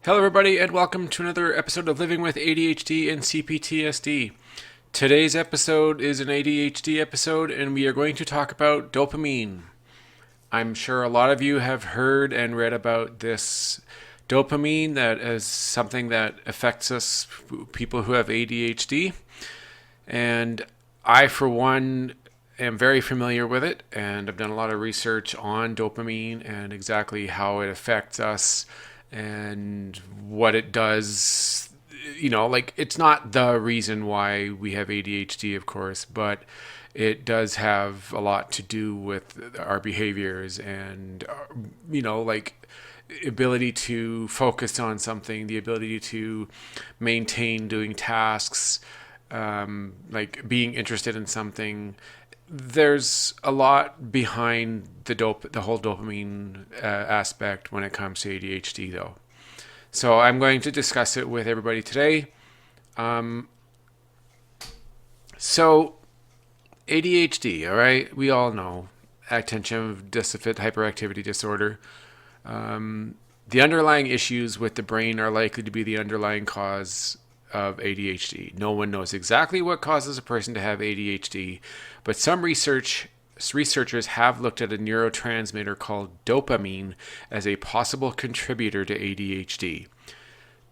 Hello, everybody, and welcome to another episode of Living with ADHD and CPTSD. Today's episode is an ADHD episode, and we are going to talk about dopamine. I'm sure a lot of you have heard and read about this dopamine that is something that affects us, people who have ADHD. And I, for one, am very familiar with it, and I've done a lot of research on dopamine and exactly how it affects us and what it does. It's not the reason why we have ADHD, of course, but it does have a lot to do with our behaviors and, ability to focus on something, the ability to maintain doing tasks, like being interested in something. There's a lot behind the whole dopamine aspect when it comes to ADHD, though. So I'm going to discuss it with everybody today. So ADHD, all right, we all know attention deficit hyperactivity disorder. The underlying issues with the brain are likely to be the underlying cause of ADHD. No one knows exactly what causes a person to have ADHD, but some researchers have looked at a neurotransmitter called dopamine as a possible contributor to ADHD.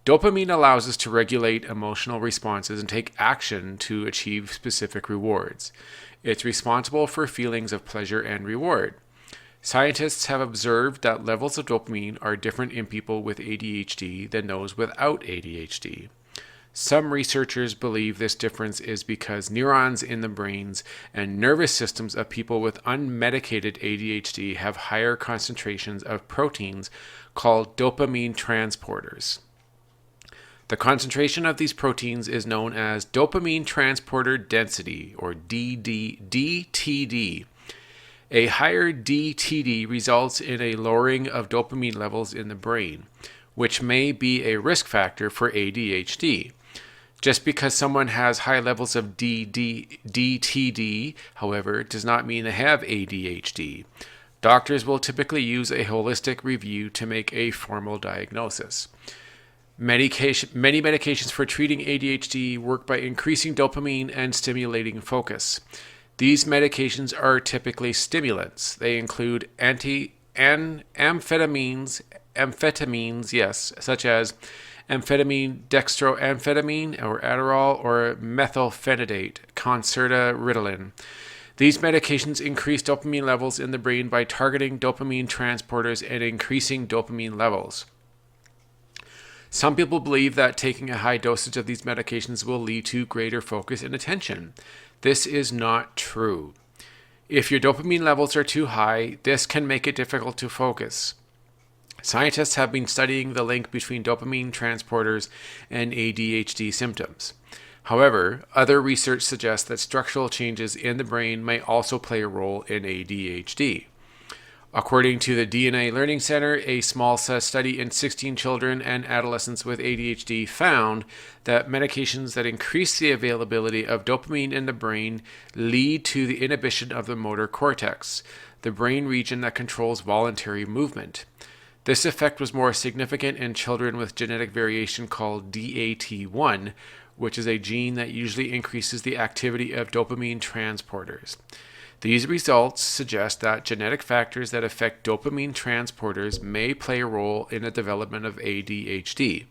Dopamine allows us to regulate emotional responses and take action to achieve specific rewards. It's responsible for feelings of pleasure and reward. Scientists have observed that levels of dopamine are different in people with ADHD than those without ADHD. Some researchers believe this difference is because neurons in the brains and nervous systems of people with unmedicated ADHD have higher concentrations of proteins called dopamine transporters. The concentration of these proteins is known as dopamine transporter density, or DTD. A higher DTD results in a lowering of dopamine levels in the brain, which may be a risk factor for ADHD. Just because someone has high levels of DTD, however, does not mean they have ADHD. Doctors will typically use a holistic review to make a formal diagnosis. Many medications for treating ADHD work by increasing dopamine and stimulating focus. These medications are typically stimulants. They include amphetamines, such as amphetamine, dextroamphetamine, or Adderall, or methylphenidate, Concerta, Ritalin. These medications increase dopamine levels in the brain by targeting dopamine transporters and increasing dopamine levels. Some people believe that taking a high dosage of these medications will lead to greater focus and attention. This is not true. If your dopamine levels are too high, this can make it difficult to focus. Scientists have been studying the link between dopamine transporters and ADHD symptoms. However, other research suggests that structural changes in the brain may also play a role in ADHD. According to the DNA Learning Center, a small study in 16 children and adolescents with ADHD found that medications that increase the availability of dopamine in the brain lead to the inhibition of the motor cortex, the brain region that controls voluntary movement. This effect was more significant in children with genetic variation called DAT1, which is a gene that usually increases the activity of dopamine transporters. These results suggest that genetic factors that affect dopamine transporters may play a role in the development of ADHD.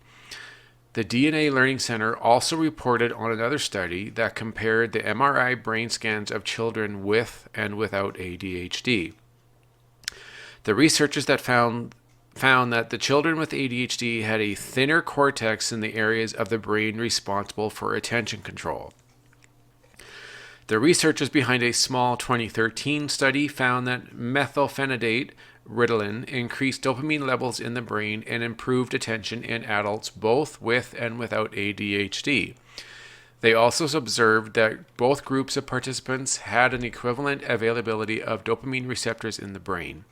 The DNA Learning Center also reported on another study that compared the MRI brain scans of children with and without ADHD. The researchers that found that the children with ADHD had a thinner cortex in the areas of the brain responsible for attention control. The researchers behind a small 2013 study found that methylphenidate, Ritalin, increased dopamine levels in the brain and improved attention in adults both with and without ADHD. They also observed that both groups of participants had an equivalent availability of dopamine receptors in the brain.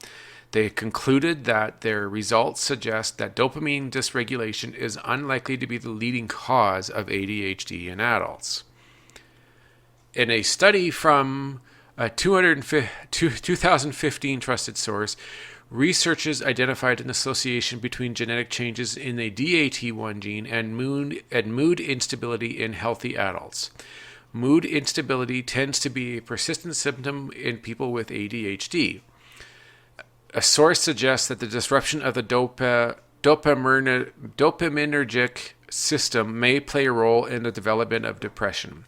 They concluded that their results suggest that dopamine dysregulation is unlikely to be the leading cause of ADHD in adults. In a study from a 2015 trusted source, Researchers identified an association between genetic changes in the DAT1 gene and mood instability in healthy adults. Mood instability tends to be a persistent symptom in people with ADHD. A source suggests that the disruption of the dopaminergic system may play a role in the development of depression.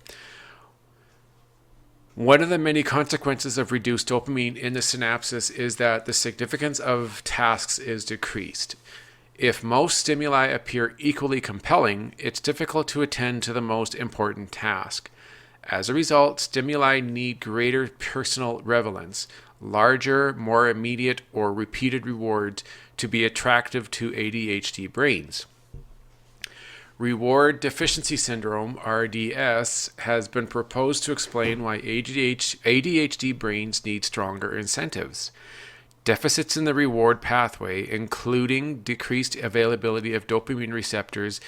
One of the many consequences of reduced dopamine in the synapses is that the significance of tasks is decreased. If most stimuli appear equally compelling, it's difficult to attend to the most important task. As a result, stimuli need greater personal relevance, larger, more immediate or repeated rewards to be attractive to ADHD brains. Reward Deficiency Syndrome, RDS, has been proposed to explain why ADHD brains need stronger incentives. Deficits in the reward pathway, including decreased availability of dopamine receptors,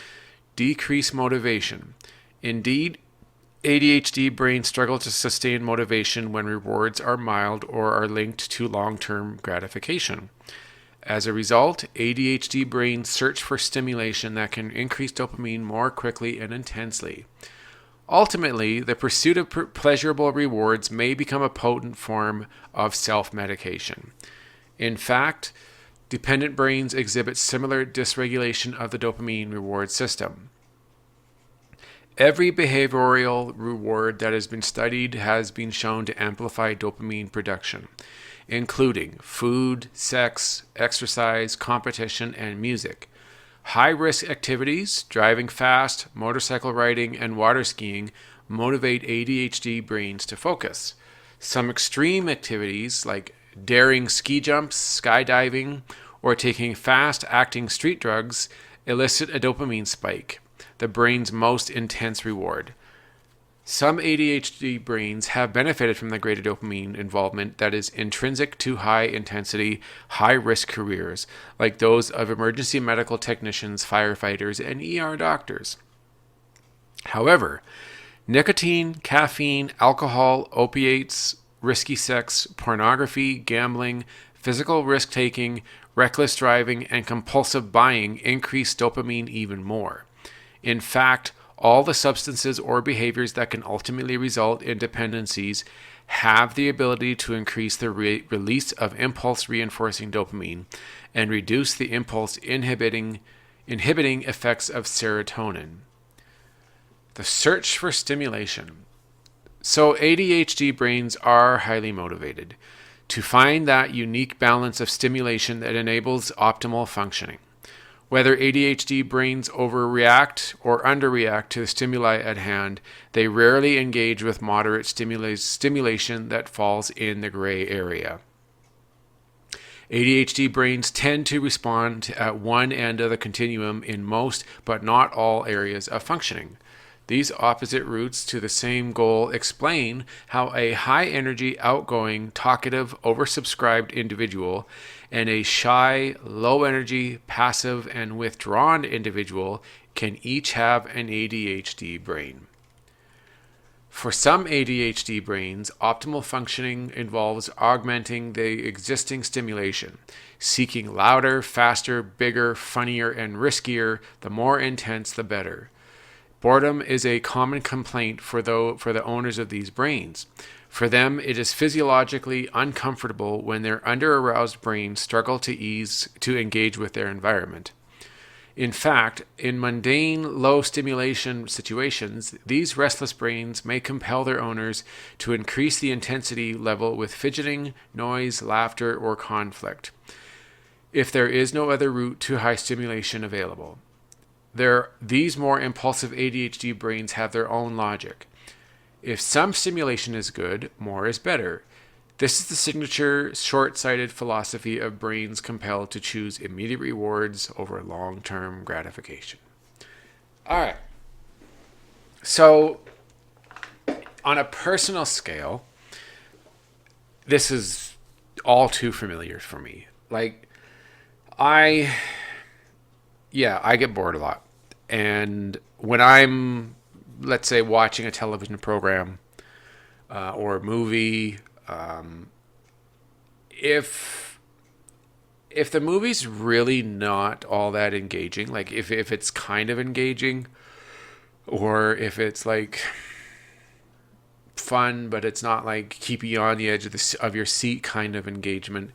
decrease motivation. Indeed, ADHD brains struggle to sustain motivation when rewards are mild or are linked to long-term gratification. As a result, ADHD brains search for stimulation that can increase dopamine more quickly and intensely. Ultimately, the pursuit of pleasurable rewards may become a potent form of self-medication. In fact, dependent brains exhibit similar dysregulation of the dopamine reward system. Every behavioral reward that has been studied has been shown to amplify dopamine production, including food, sex, exercise, competition, and music. High-risk activities, driving fast, motorcycle riding, and water skiing motivate ADHD brains to focus. Some extreme activities, like daring ski jumps, skydiving, or taking fast-acting street drugs, elicit a dopamine spike, the brain's most intense reward. Some ADHD brains have benefited from the greater dopamine involvement that is intrinsic to high-intensity, high-risk careers, like those of emergency medical technicians, firefighters, and ER doctors. However, nicotine, caffeine, alcohol, opiates, risky sex, pornography, gambling, physical risk-taking, reckless driving, and compulsive buying increase dopamine even more. In fact, all the substances or behaviors that can ultimately result in dependencies have the ability to increase the release of impulse-reinforcing dopamine and reduce the impulse-inhibiting effects of serotonin. The search for stimulation. So ADHD brains are highly motivated to find that unique balance of stimulation that enables optimal functioning. Whether ADHD brains overreact or underreact to the stimuli at hand, they rarely engage with moderate stimulation that falls in the gray area. ADHD brains tend to respond at one end of the continuum in most, but not all, areas of functioning. These opposite routes to the same goal explain how a high-energy, outgoing, talkative, oversubscribed individual and a shy, low-energy, passive, and withdrawn individual can each have an ADHD brain. For some ADHD brains, optimal functioning involves augmenting the existing stimulation, seeking louder, faster, bigger, funnier, and riskier. The more intense, the better. Boredom is a common complaint for the owners of these brains. For them, it is physiologically uncomfortable when their under-aroused brains struggle to engage with their environment. In fact, in mundane, low-stimulation situations, these restless brains may compel their owners to increase the intensity level with fidgeting, noise, laughter, or conflict, if there is no other route to high stimulation available. These more impulsive ADHD brains have their own logic. If some stimulation is good, more is better. This is the signature short-sighted philosophy of brains compelled to choose immediate rewards over long-term gratification. All right. So, on a personal scale, this is all too familiar for me. I get bored a lot. And when I'm, let's say, watching a television program or a movie, if if the movie's really not all that engaging, like if it's kind of engaging, or if it's like fun but it's not like keeping you on the edge of of your seat kind of engagement,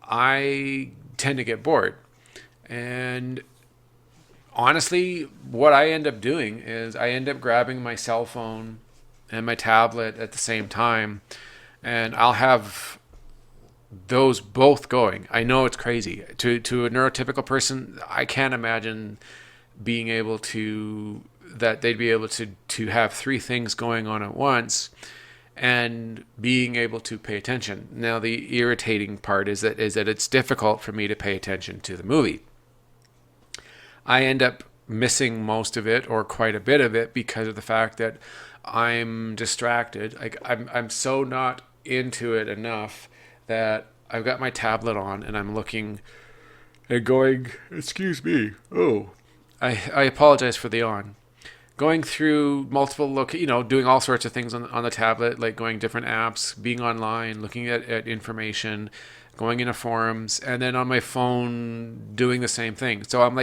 I tend to get bored. And honestly, what I end up doing is I end up grabbing my cell phone and my tablet at the same time, and I'll have those both going. I know it's crazy. To a neurotypical person, I can't imagine being able to that they'd be able to have three things going on at once and being able to pay attention. Now the irritating part is that it's difficult for me to pay attention to the movie. I end up missing most of it or quite a bit of it because of the fact that I'm distracted. Like I'm so not into it enough that I've got my tablet on and I'm looking and going, excuse me. Oh, I apologize for the yawn. Going through multiple doing all sorts of things on the tablet, like going different apps, being online, looking at information, going into forums, and then on my phone doing the same thing. So I'm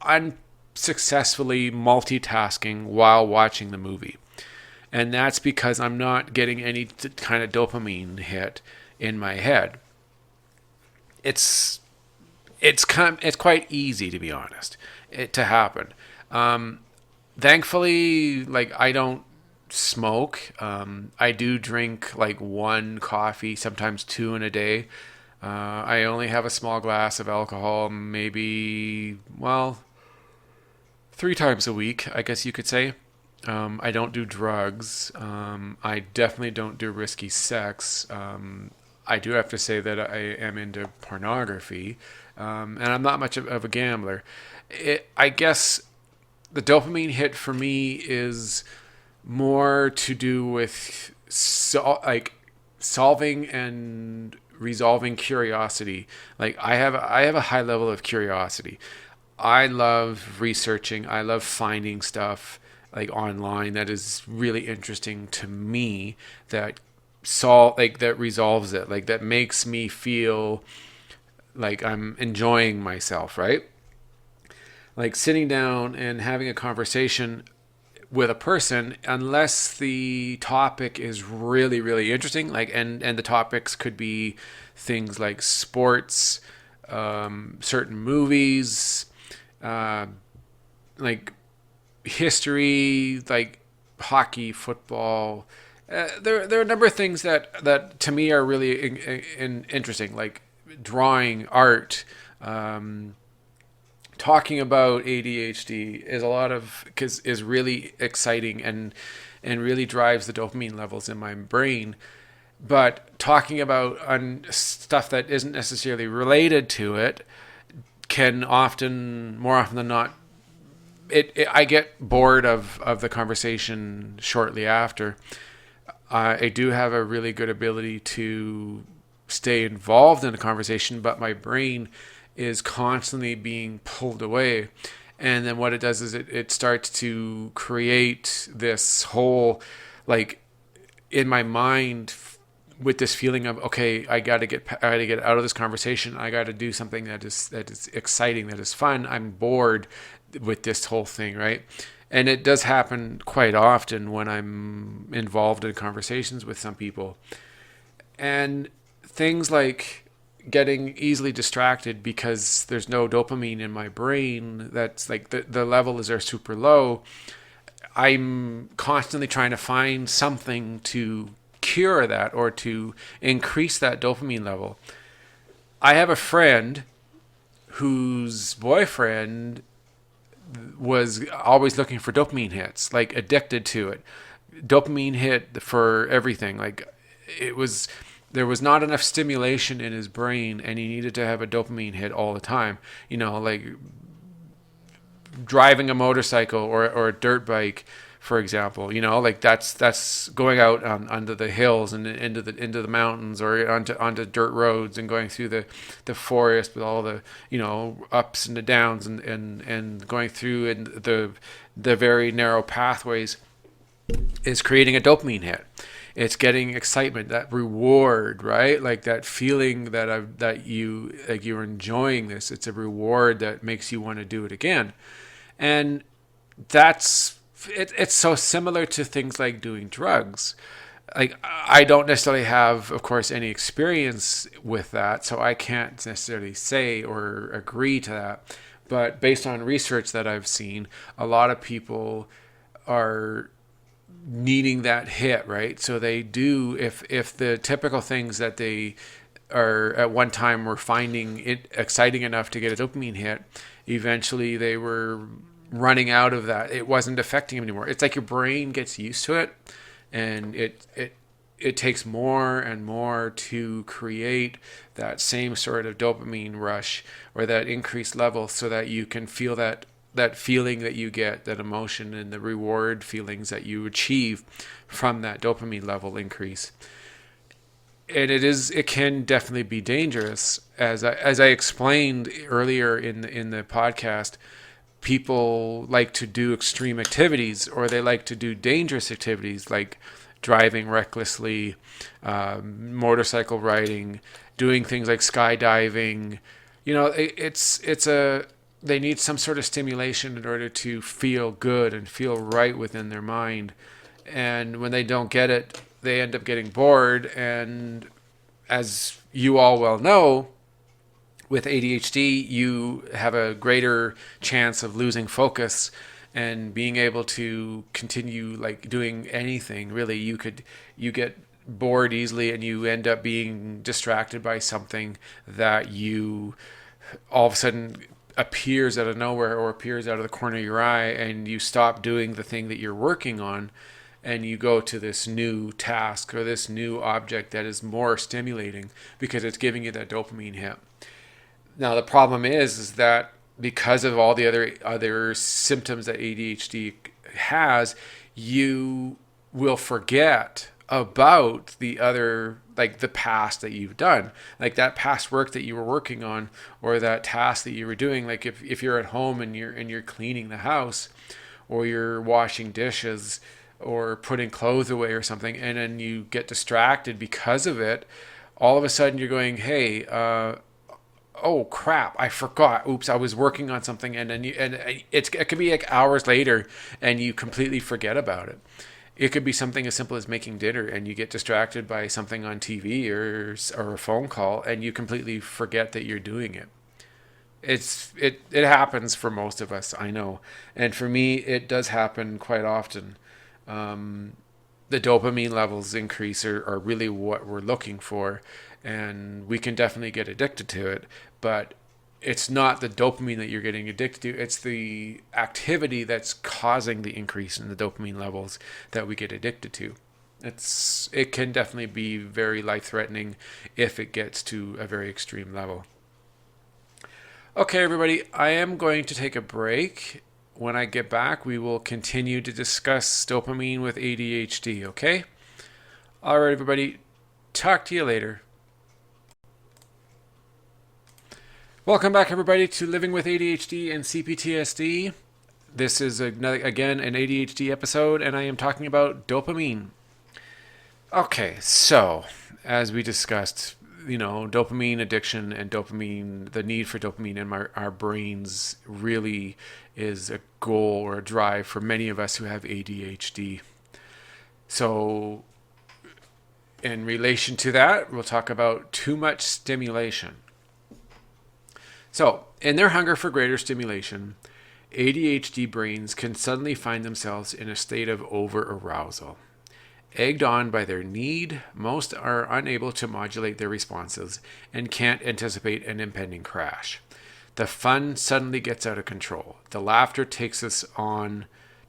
unsuccessfully multitasking while watching the movie. And that's because I'm not getting any kind of dopamine hit in my head. It's quite easy, to be honest, to happen. Thankfully, like, I don't smoke. I do drink like one coffee, sometimes two in a day. I only have a small glass of alcohol, maybe, well, 3 times a week, I guess you could say. I don't do drugs. I definitely don't do risky sex. I do have to say that I am into pornography, and I'm not much of a gambler. I guess the dopamine hit for me is more to do with solving and resolving curiosity. Like I have a high level of curiosity. I love researching. I love finding stuff like online that is really interesting to me, that that resolves it, like that makes me feel like I'm enjoying myself, right? Like sitting down and having a conversation with a person, unless the topic is really, really interesting, like, and the topics could be things like sports, certain movies, like history, like hockey, football. There are a number of things that to me are really interesting, like drawing, art. Talking about ADHD is really exciting and really drives the dopamine levels in my brain. But talking about stuff that isn't necessarily related to it can more often than not, I get bored of the conversation shortly after. I do have a really good ability to stay involved in a conversation, but my brain is constantly being pulled away. And then what it does is it starts to create this whole, like, in my mind, with this feeling of, okay, I got to get out of this conversation. I got to do something that is exciting, that is fun. I'm bored with this whole thing, right? And it does happen quite often when I'm involved in conversations with some people. And things like getting easily distracted because there's no dopamine in my brain, that's like the levels are super low. I'm constantly trying to find something to cure that or to increase that dopamine level. I have a friend whose boyfriend was always looking for dopamine hits, like addicted to it. Dopamine hit for everything. Like there was not enough stimulation in his brain and he needed to have a dopamine hit all the time. Like driving a motorcycle or a dirt bike, for example, like that's going out onto the hills and into the mountains or onto dirt roads and going through the forest with all the ups and the downs and going through the very narrow pathways is creating a dopamine hit. It's getting excitement, that reward, right? Like that feeling that you like you're enjoying this. It's a reward that makes you want to do it again. And it's so similar to things like doing drugs. Like I don't necessarily have, of course, any experience with that, so I can't necessarily say or agree to that. But based on research that I've seen, a lot of people are needing that hit, right? So they do, if the typical things that they are at one time were finding it exciting enough to get a dopamine hit, eventually they were running out of that. It wasn't affecting them anymore. It's like your brain gets used to it, and it takes more and more to create that same sort of dopamine rush or that increased level, so that you can feel that feeling that you get, that emotion and the reward feelings that you achieve from that dopamine level increase. And it can definitely be dangerous, as I explained earlier in the podcast. People like to do extreme activities, or they like to do dangerous activities like driving recklessly, motorcycle riding, doing things like skydiving. They need some sort of stimulation in order to feel good and feel right within their mind. And when they don't get it, they end up getting bored. And as you all well know, with ADHD, you have a greater chance of losing focus and being able to continue like doing anything. Really, you get bored easily, and you end up being distracted by something that you all of a sudden appears out of nowhere or appears out of the corner of your eye, and you stop doing the thing that you're working on, and you go to this new task or this new object that is more stimulating because it's giving you that dopamine hit. Now the problem is that because of all the other symptoms that ADHD has, you will forget about the other, like the past that you've done, like that past work that you were working on, or that task that you were doing. Like if you're at home and you're cleaning the house, or you're washing dishes, or putting clothes away or something, and then you get distracted because of it, all of a sudden you're going, hey, oh crap, I forgot. Oops, I was working on something, and then it could be like hours later, and you completely forget about it. It could be something as simple as making dinner, and you get distracted by something on TV or a phone call, and you completely forget that you're doing it. It happens for most of us, I know, and for me, it does happen quite often. The dopamine levels increase are really what we're looking for, and we can definitely get addicted to it, but it's not the dopamine that you're getting addicted to. It's the activity that's causing the increase in the dopamine levels that we get addicted to. It can definitely be very life-threatening if it gets to a very extreme level. Okay, everybody, I am going to take a break. When I get back, we will continue to discuss dopamine with ADHD, okay? All right, everybody, talk to you later. Welcome back, everybody, to Living with ADHD and CPTSD. This is, again, an ADHD episode, and I am talking about dopamine. Okay, so, as we discussed, dopamine addiction and the need for dopamine in our brains really is a goal or a drive for many of us who have ADHD. So, in relation to that, we'll talk about too much stimulation. So, in their hunger for greater stimulation, ADHD brains can suddenly find themselves in a state of over-arousal. Egged on by their need, most are unable to modulate their responses and can't anticipate an impending crash. The fun suddenly gets out of control. The laughter takes on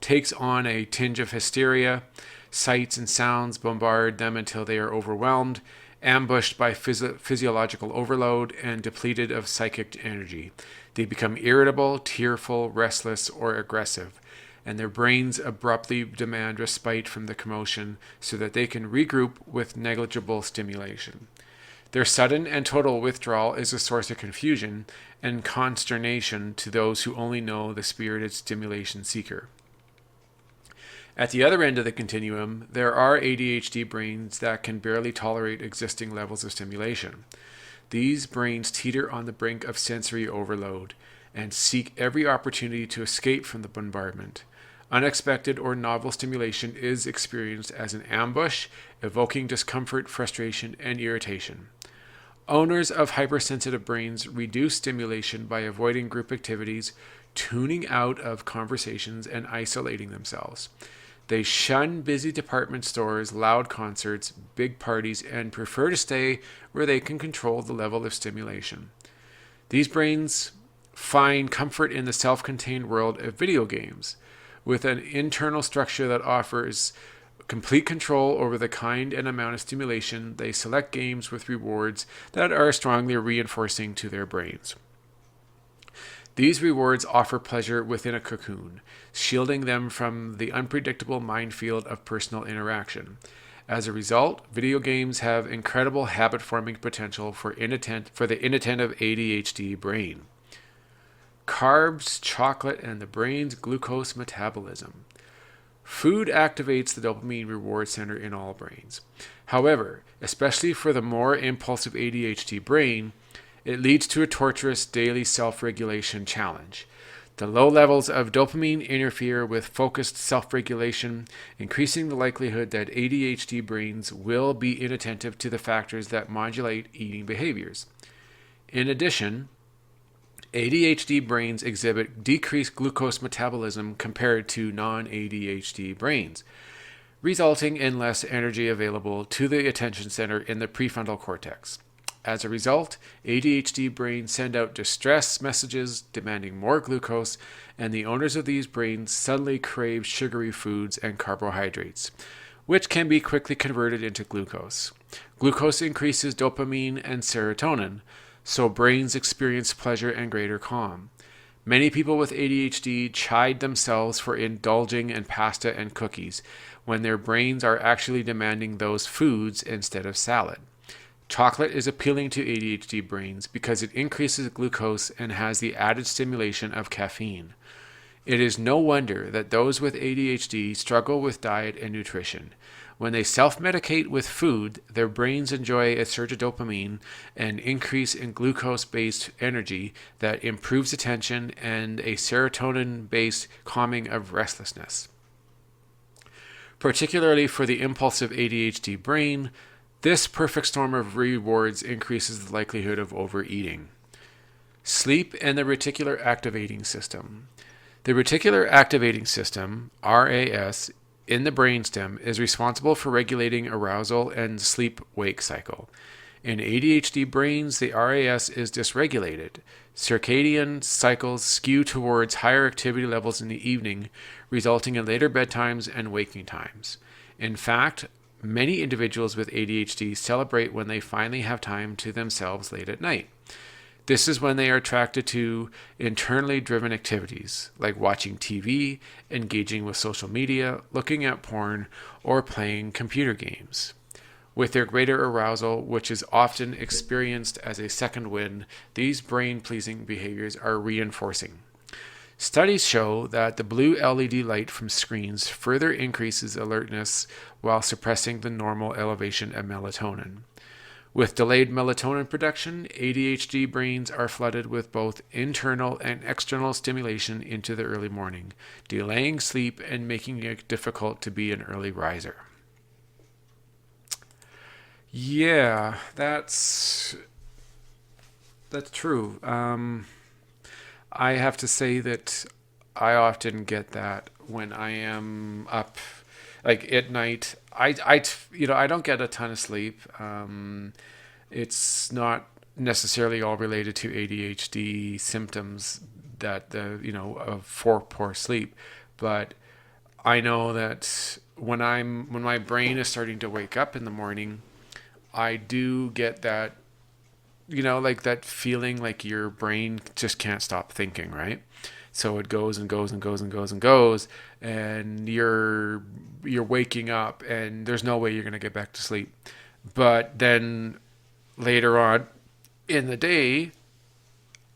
a tinge of hysteria. Sights and sounds bombard them until they are overwhelmed, ambushed by physiological overload and depleted of psychic energy. They become irritable, tearful, restless, or aggressive, and their brains abruptly demand respite from the commotion so that they can regroup with negligible stimulation. Their sudden and total withdrawal is a source of confusion and consternation to those who only know the spirited stimulation seeker. At the other end of the continuum, there are ADHD brains that can barely tolerate existing levels of stimulation. These brains teeter on the brink of sensory overload and seek every opportunity to escape from the bombardment. Unexpected or novel stimulation is experienced as an ambush, evoking discomfort, frustration, and irritation. Owners of hypersensitive brains reduce stimulation by avoiding group activities, tuning out of conversations, and isolating themselves. They shun busy department stores, loud concerts, big parties, and prefer to stay where they can control the level of stimulation. These brains find comfort in the self-contained world of video games, with an internal structure that offers complete control over the kind and amount of stimulation. They select games with rewards that are strongly reinforcing to their brains. These rewards offer pleasure within a cocoon, shielding them from the unpredictable minefield of personal interaction. As a result, video games have incredible habit-forming potential for the inattentive ADHD brain. Carbs, chocolate, and the brain's glucose metabolism. Food activates the dopamine reward center in all brains. However, especially for the more impulsive ADHD brain, it leads to a torturous daily self-regulation challenge. The low levels of dopamine interfere with focused self-regulation, increasing the likelihood that ADHD brains will be inattentive to the factors that modulate eating behaviors. In addition, ADHD brains exhibit decreased glucose metabolism compared to non-ADHD brains, resulting in less energy available to the attention center in the prefrontal cortex. As a result, ADHD brains send out distress messages demanding more glucose, and the owners of these brains suddenly crave sugary foods and carbohydrates, which can be quickly converted into glucose. Glucose increases dopamine and serotonin, so brains experience pleasure and greater calm. Many people with ADHD chide themselves for indulging in pasta and cookies when their brains are actually demanding those foods instead of salad. Chocolate is appealing to ADHD brains because it increases glucose and has the added stimulation of caffeine. It is no wonder that those with ADHD struggle with diet and nutrition. When they self-medicate with food, their brains enjoy a surge of dopamine and increase in glucose-based energy that improves attention and a serotonin-based calming of restlessness. Particularly for the impulsive ADHD brain, this perfect storm of rewards increases the likelihood of overeating. Sleep and the reticular activating system. The reticular activating system, RAS, in the brainstem is responsible for regulating arousal and sleep-wake cycle. In ADHD brains, the RAS is dysregulated. Circadian cycles skew towards higher activity levels in the evening, resulting in later bedtimes and waking times. In fact, many individuals with ADHD celebrate when they finally have time to themselves late at night. This is when they are attracted to internally driven activities, like watching TV, engaging with social media, looking at porn, or playing computer games. With their greater arousal, which is often experienced as a second wind, these brain-pleasing behaviors are reinforcing. Studies show that the blue LED light from screens further increases alertness while suppressing the normal elevation of melatonin. With delayed melatonin production, ADHD brains are flooded with both internal and external stimulation into the early morning, delaying sleep and making it difficult to be an early riser. Yeah, that's true. I have to say that I often get that when I am up, like at night. I don't get a ton of sleep. It's not necessarily all related to ADHD symptoms for poor sleep, but I know that when my brain is starting to wake up in the morning, I do get that, like that feeling like your brain just can't stop thinking, right? So it goes and goes and goes and goes and goes, and you're waking up, and there's no way you're going to get back to sleep. But then later on in the day,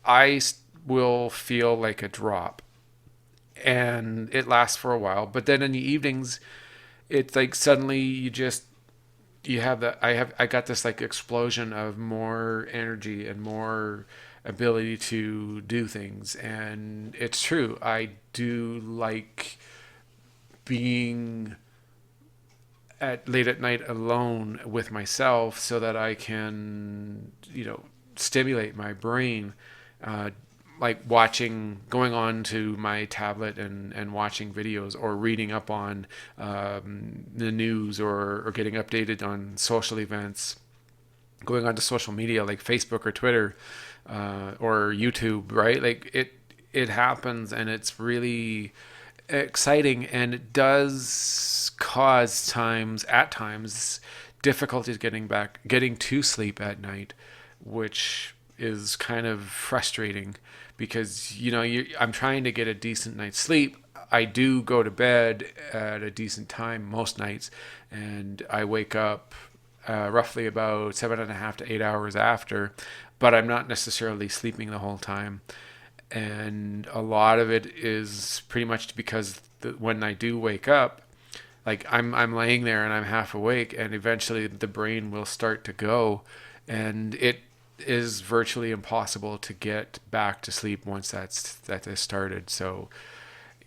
I will feel like a drop, and it lasts for a while. But then in the evenings, it's like suddenly you have that. I got this like explosion of more energy and more ability to do things. And it's true, I do like being at late at night alone with myself so that I can, stimulate my brain, uh, like going on to my tablet and watching videos or reading up on the news, or getting updated on social events, going onto social media like Facebook or Twitter, or YouTube, right? Like it happens, and it's really exciting, and it does cause at times difficulties getting to sleep at night, which is kind of frustrating because I'm trying to get a decent night's sleep. I do go to bed at a decent time most nights, and I wake up roughly about 7.5 to 8 hours after, but I'm not necessarily sleeping the whole time. And a lot of it is pretty much because when I do wake up, like I'm laying there and I'm half awake, and eventually the brain will start to go, and it is virtually impossible to get back to sleep once that is started. So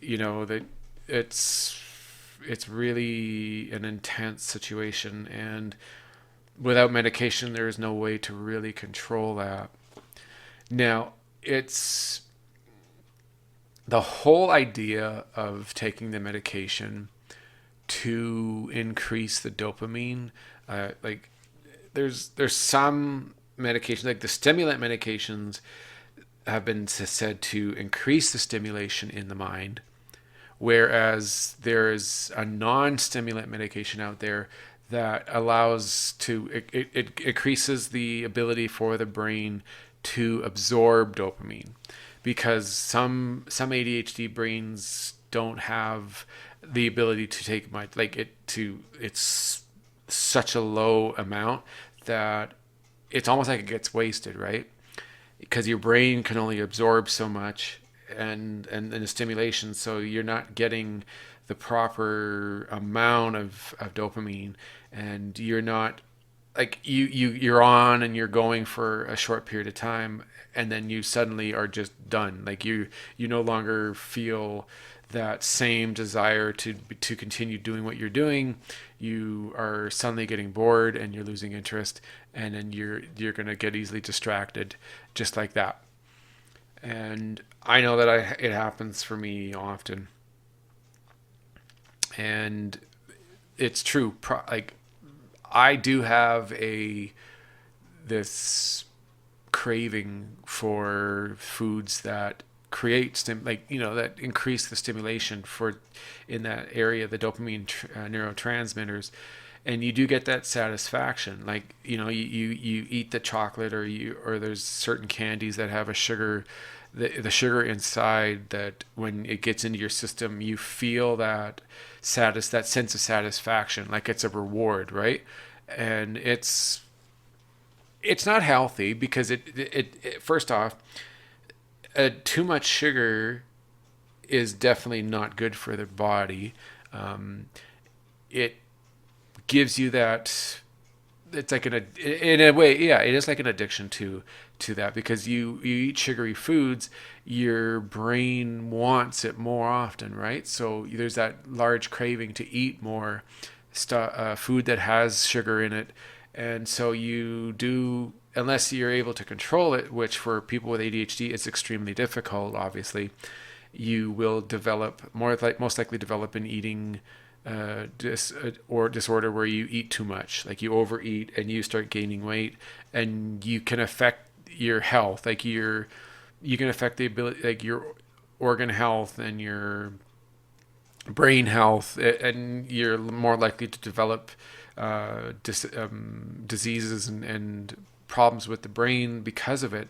that it's really an intense situation, and without medication there is no way to really control that. Now, it's the whole idea of taking the medication to increase the dopamine. Like there's some medications, like the stimulant medications, have been said to increase the stimulation in the mind, whereas there is a non-stimulant medication out there that it increases the ability for the brain to absorb dopamine, because some ADHD brains don't have the ability to take much, it's such a low amount that it's almost like it gets wasted, right? Because your brain can only absorb so much, and the stimulation, so you're not getting the proper amount of dopamine, and you're not like you're on and you're going for a short period of time, and then you suddenly are just done. Like you no longer feel that same desire to continue doing what you're doing. You are suddenly getting bored and you're losing interest, and then you're going to get easily distracted just like that. And I know that it happens for me often, and it's true. Like I do have this craving for foods that that increase the stimulation for in that area, the dopamine neurotransmitters, and you do get that satisfaction. Like you eat the chocolate, or there's certain candies that have a sugar, the sugar inside, that when it gets into your system you feel that sense of satisfaction, like it's a reward, right? And it's not healthy, because it first off, too much sugar is definitely not good for the body. It gives you that. It's like in a way, yeah, it is like an addiction to that, because you eat sugary foods, your brain wants it more often, right? So there's that large craving to eat more food that has sugar in it, and so you do, unless you're able to control it, which for people with ADHD is extremely difficult, obviously, you will most likely develop an eating disorder where you eat too much, like you overeat and you start gaining weight, and you can affect your health, like you can affect the ability, like your organ health and your brain health, and you're more likely to develop diseases and problems with the brain because of it.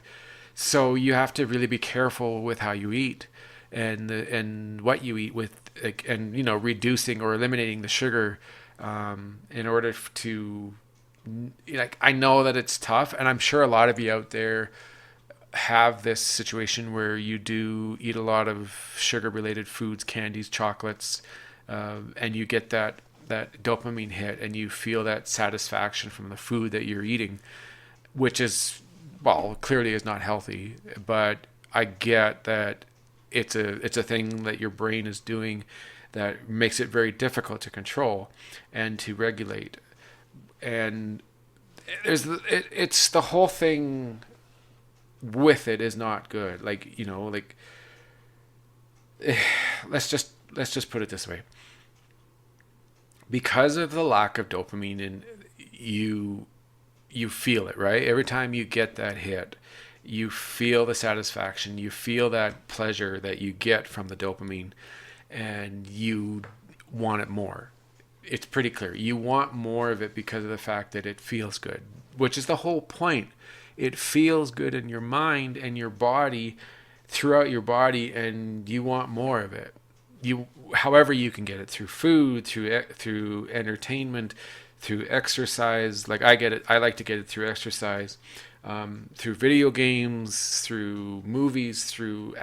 So you have to really be careful with how you eat, and what you eat, with and reducing or eliminating the sugar, in order to, like, I know that it's tough, and I'm sure a lot of you out there have this situation where you do eat a lot of sugar-related foods, candies, chocolates, and you get that dopamine hit, and you feel that satisfaction from the food that you're eating, which is, well, clearly is not healthy. But I get that it's a thing that your brain is doing that makes it very difficult to control and to regulate. And it's the whole thing with it is not good. Like, let's just put it this way. Because of the lack of dopamine, and you feel it, right? Every time you get that hit, you feel the satisfaction, you feel that pleasure that you get from the dopamine, and you want it more. It's pretty clear. You want more of it because of the fact that it feels good, which is the whole point. It feels good in your mind and your body, throughout your body, and you want more of it. However you can get it, through food, through entertainment, through exercise. Like I like to get it through exercise, through video games, through movies, through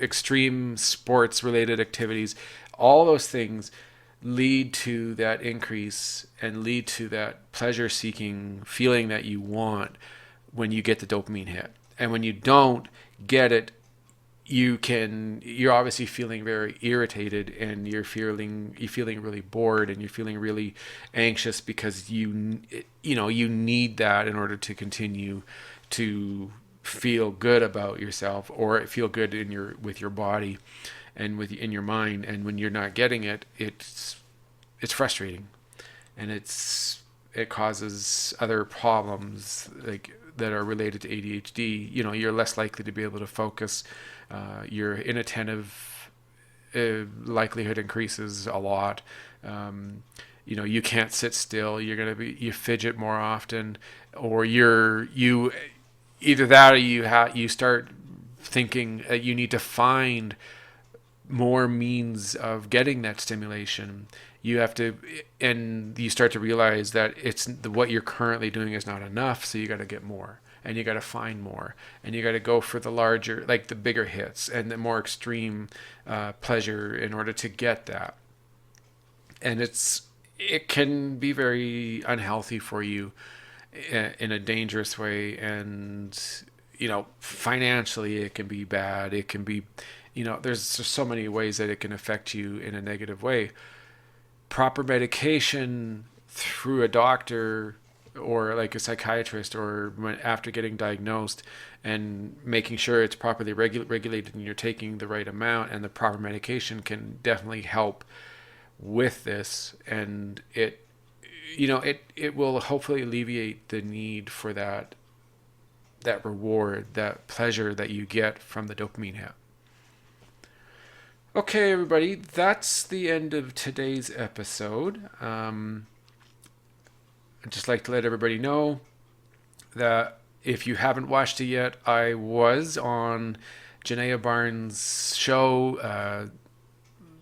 extreme sports related activities. All those things lead to that increase and lead to that pleasure seeking feeling that you want when you get the dopamine hit. And when you don't get it, you're obviously feeling very irritated, and you're feeling really bored, and you're feeling really anxious because you need that in order to continue to feel good about yourself, or feel good with your body and in your mind. And when you're not getting it, it's frustrating, and it causes other problems like that are related to ADHD. You're less likely to be able to focus. Your inattentive likelihood increases a lot. You can't sit still. You fidget more often, or you either that, or you start thinking you need to find more means of getting that stimulation. You have to, and you start to realize that what you're currently doing is not enough. So you got to get more, and you got to find more, and you got to go for the larger, like the bigger hits and the more extreme pleasure in order to get that. And it can be very unhealthy for you in a dangerous way. And financially it can be bad. It can be, there's just so many ways that it can affect you in a negative way. Proper medication through a doctor or like a psychiatrist, or after getting diagnosed, and making sure it's properly regulated and you're taking the right amount, and the proper medication can definitely help with this. And it will hopefully alleviate the need for that reward, that pleasure that you get from the dopamine hit. Okay, everybody, that's the end of today's episode. I'd just like to let everybody know that if you haven't watched it yet, I was on Janaea Barnes' show,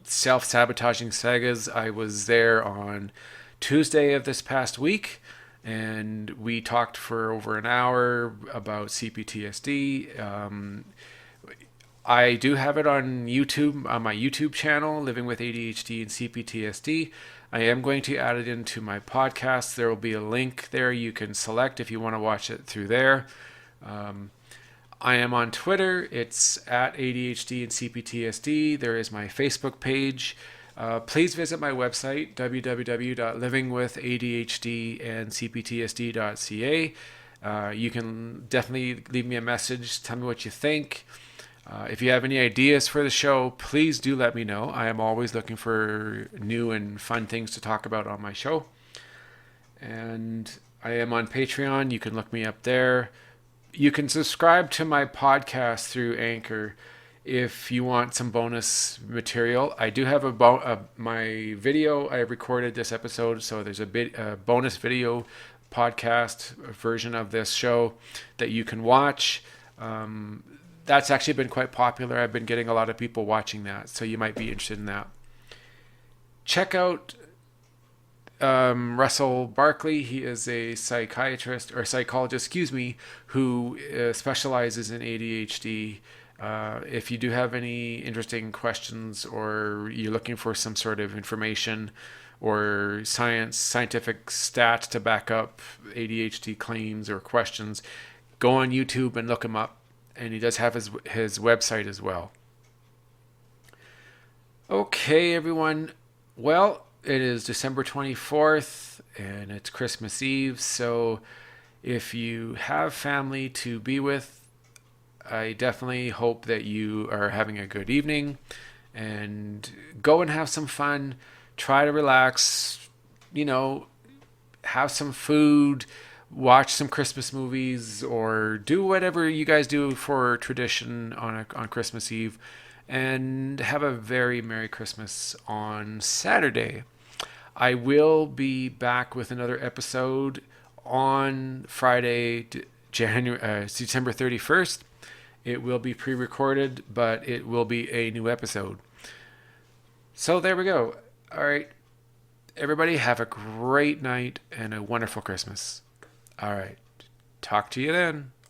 Self-Sabotaging Sagas. I was there on Tuesday of this past week, and we talked for over an hour about CPTSD. I do have it on YouTube, on my YouTube channel, Living with ADHD and CPTSD. I am going to add it into my podcast. There will be a link there you can select if you want to watch it through there. I am on Twitter. It's at ADHD and CPTSD. There is my Facebook page. Please visit my website, www.livingwithadhdandcptsd.ca. You can definitely leave me a message. Tell me what you think. If you have any ideas for the show, please do let me know. I am always looking for new and fun things to talk about on my show. And I am on Patreon. You can look me up there. You can subscribe to my podcast through Anchor if you want some bonus material. I do have my video. I recorded this episode, so there's a bonus video podcast version of this show that you can watch. That's actually been quite popular. I've been getting a lot of people watching that, so you might be interested in that. Check out Russell Barkley. He is a psychiatrist or psychologist, excuse me, who specializes in ADHD. If you do have any interesting questions or you're looking for some sort of information or scientific stats to back up ADHD claims or questions, go on YouTube and look him up. And he does have his website as well. Okay, everyone. Well, it is December 24th and it's Christmas Eve. So if you have family to be with, I definitely hope that you are having a good evening and go and have some fun. Try to relax, have some food, watch some Christmas movies, or do whatever you guys do for tradition on Christmas Eve, and have a very Merry Christmas on Saturday. I will be back with another episode on Friday, December 31st. It will be pre-recorded, but it will be a new episode. So there we go. All right. Everybody have a great night and a wonderful Christmas. All right. Talk to you then.